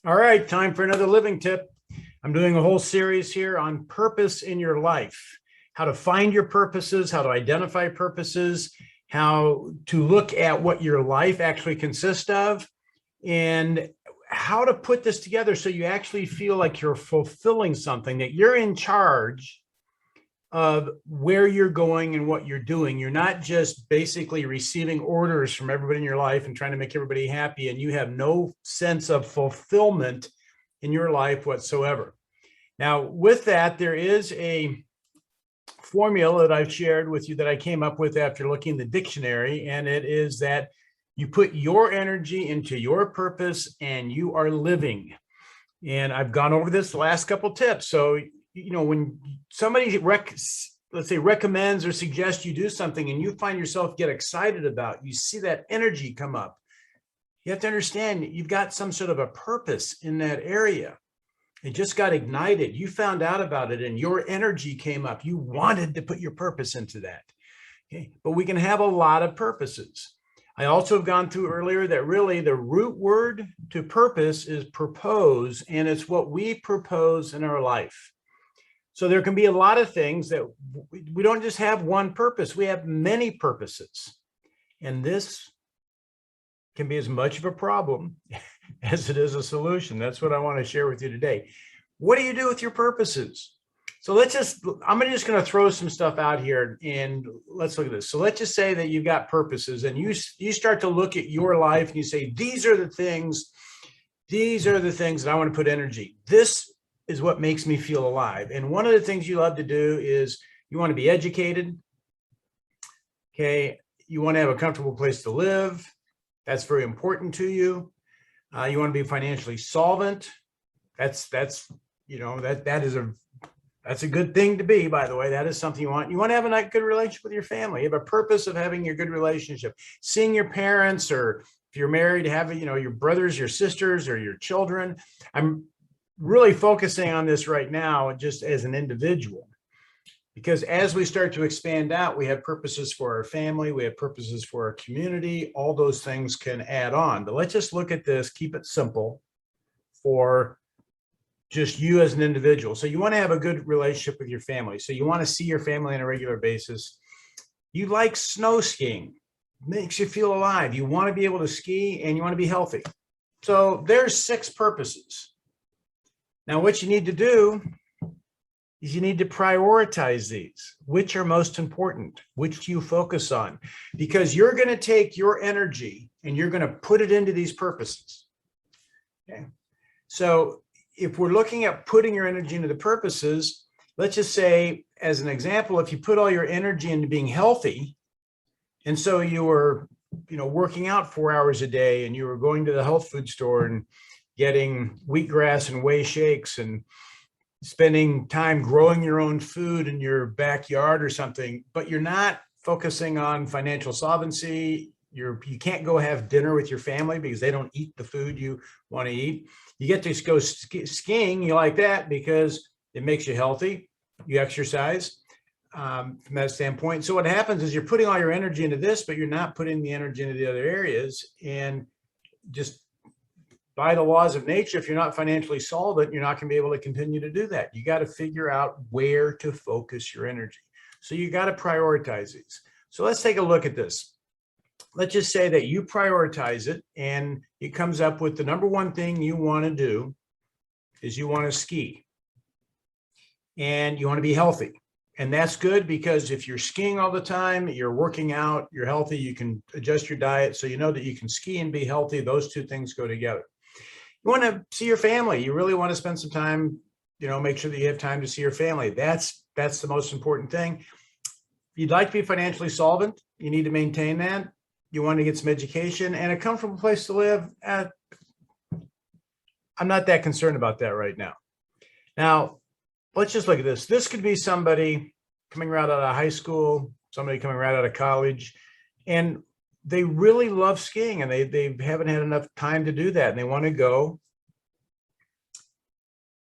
All right, time for another living tip. I'm doing a whole series here on purpose in your life, how to find your purposes, how to identify purposes, how to look at what your life actually consists of, and how to put this together so you actually feel like you're fulfilling something, that you're in charge of where you're going and what you're doing. You're not just basically receiving orders from everybody in your life and trying to make everybody happy, and you have no sense of fulfillment in your life whatsoever. Now, with that, there is a formula that I've shared with you that I came up with after looking in the dictionary, and it is that you put your energy into your purpose and you are living. And I've gone over this the last couple tips. So, when somebody let's say recommends or suggests you do something and you find yourself get excited about, you see that energy come up, you have to understand you've got some sort of a purpose in that area. It just got ignited. You found out about it and your energy came up. You wanted to put your purpose into that. Okay. But we can have a lot of purposes. I also have gone through earlier that really the root word to purpose is propose, and it's what we propose in our life. So there can be a lot of things that we don't just have one purpose. We have many purposes. And this can be as much of a problem as it is a solution. That's what I want to share with you today. What do you do with your purposes? So I'm just going to throw some stuff out here and let's look at this. So let's just say that you've got purposes and you start to look at your life and you say, these are the things that I want to put energy. This is what makes me feel alive. And one of the things you love to do is you want to be educated. Okay. You want to have a comfortable place to live. That's very important to you. You want to be financially solvent. That's a good thing to be, by the way. That is something you want. You want to have a good relationship with your family. You have a purpose of having a good relationship. Seeing your parents, or if you're married, having, your brothers, your sisters, or your children. I'm really focusing on this right now just as an individual, because as we start to expand out, we have purposes for our family, we have purposes for our community. All those things can add on. But let's just look at this, keep it simple for just you as an individual. So you want to have a good relationship with your family. So you want to see your family on a regular basis. You like snow skiing, makes you feel alive. You want to be able to ski and you want to be healthy. So there's 6 purposes. Now, what you need to do is you need to prioritize these. Which are most important? Which do you focus on? Because you're going to take your energy and you're going to put it into these purposes. Okay. So if we're looking at putting your energy into the purposes, let's just say, as an example, if you put all your energy into being healthy, and so you were, working out 4 hours a day, and you were going to the health food store and getting wheatgrass and whey shakes and spending time growing your own food in your backyard or something, but you're not focusing on financial solvency. You can't go have dinner with your family because they don't eat the food you want to eat. You get to go skiing. You like that because it makes you healthy. You exercise from that standpoint. So what happens is you're putting all your energy into this, but you're not putting the energy into the other areas. And just by the laws of nature, if you're not financially solvent, you're not going to be able to continue to do that. You got to figure out where to focus your energy. So you got to prioritize these. So let's take a look at this. Let's just say that you prioritize it and it comes up with the number one thing you want to do is you want to ski and you want to be healthy. And that's good because if you're skiing all the time, you're working out, you're healthy, you can adjust your diet. So you know that you can ski and be healthy. Those two things go together. You want to see your family. You really want to spend some time, make sure that you have time to see your family. That's the most important thing. You'd like to be financially solvent. You need to maintain that. You want to get some education and a comfortable place to live. I'm not that concerned about that right now. Now, let's just look at this. This could be somebody coming right out of high school, somebody coming right out of college, and they really love skiing and they haven't had enough time to do that. And they want to go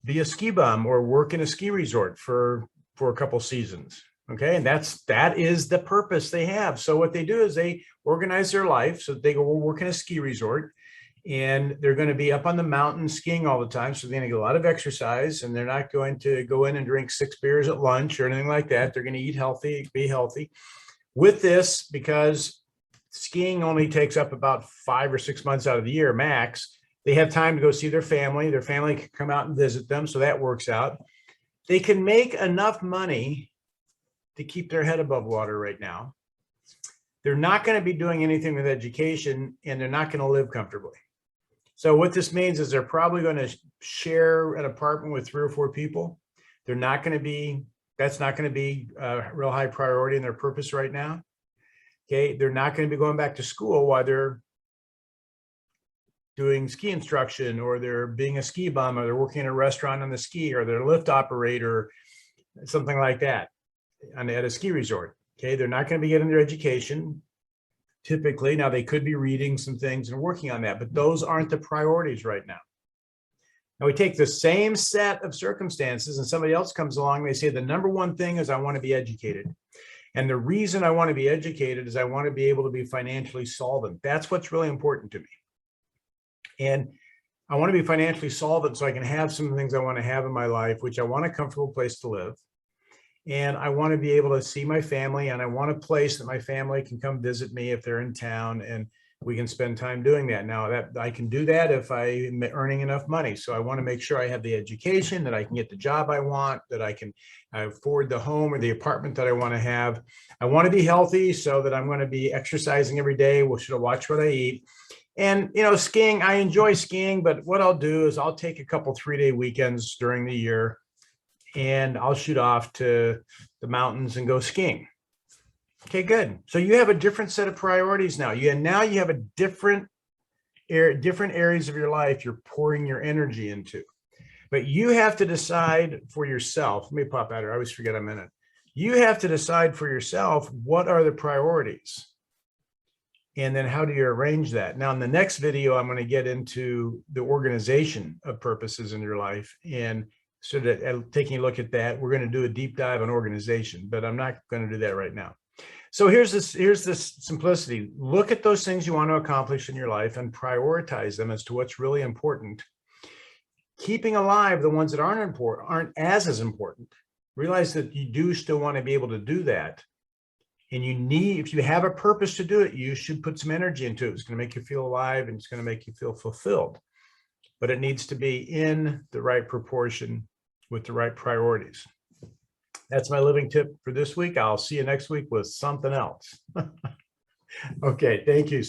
be a ski bum or work in a ski resort for a couple seasons. Okay. And that is the purpose they have. So what they do is they organize their life so that they go work in a ski resort and they're going to be up on the mountain skiing all the time. So they're going to get a lot of exercise, and they're not going to go in and drink 6 beers at lunch or anything like that. They're going to eat healthy, be healthy. With this, because skiing only takes up about 5 or 6 months out of the year max, they have time to go see their family. Their family can come out and visit them. So that works out. They can make enough money to keep their head above water right now. They're not going to be doing anything with education, and they're not going to live comfortably. So what this means is they're probably going to share an apartment with 3 or 4 people. They're not going to be, that's not going to be a real high priority in their purpose right now. Okay. They're not going to be going back to school while they're doing ski instruction, or they're being a ski bum, or they're working in a restaurant on the ski, or they're a lift operator, something like that at a ski resort. Okay. They're not going to be getting their education. Typically, now they could be reading some things and working on that, but those aren't the priorities right now. Now we take the same set of circumstances and somebody else comes along, they say the number one thing is I want to be educated. And the reason I want to be educated is I want to be able to be financially solvent. That's what's really important to me. And I want to be financially solvent so I can have some things I want to have in my life, which I want a comfortable place to live. And I want to be able to see my family, and I want a place that my family can come visit me if they're in town, and we can spend time doing that. Now that I can do that if I'm earning enough money. So I want to make sure I have the education, that I can get the job I want, that I can afford the home or the apartment that I want to have. I want to be healthy so that I'm going to be exercising every day. We should watch what I eat. And, you know, skiing, I enjoy skiing, but what I'll do is I'll take a couple 3-day weekends during the year, and I'll shoot off to the mountains and go skiing. Okay, good. So you have a different set of priorities now. Now you have a different areas of your life you're pouring your energy into. But you have to decide for yourself. Let me pop out here. I always forget I'm in it. You have to decide for yourself, what are the priorities? And then how do you arrange that? Now, in the next video, I'm going to get into the organization of purposes in your life. And so that taking a look at that, we're going to do a deep dive on organization, but I'm not going to do that right now. So here's this simplicity. Look at those things you want to accomplish in your life and prioritize them as to what's really important. Keeping alive the ones that aren't as important. Realize that you do still want to be able to do that. And if you have a purpose to do it, you should put some energy into it. It's going to make you feel alive, and it's going to make you feel fulfilled. But it needs to be in the right proportion with the right priorities. That's my living tip for this week. I'll see you next week with something else. Okay, thank you.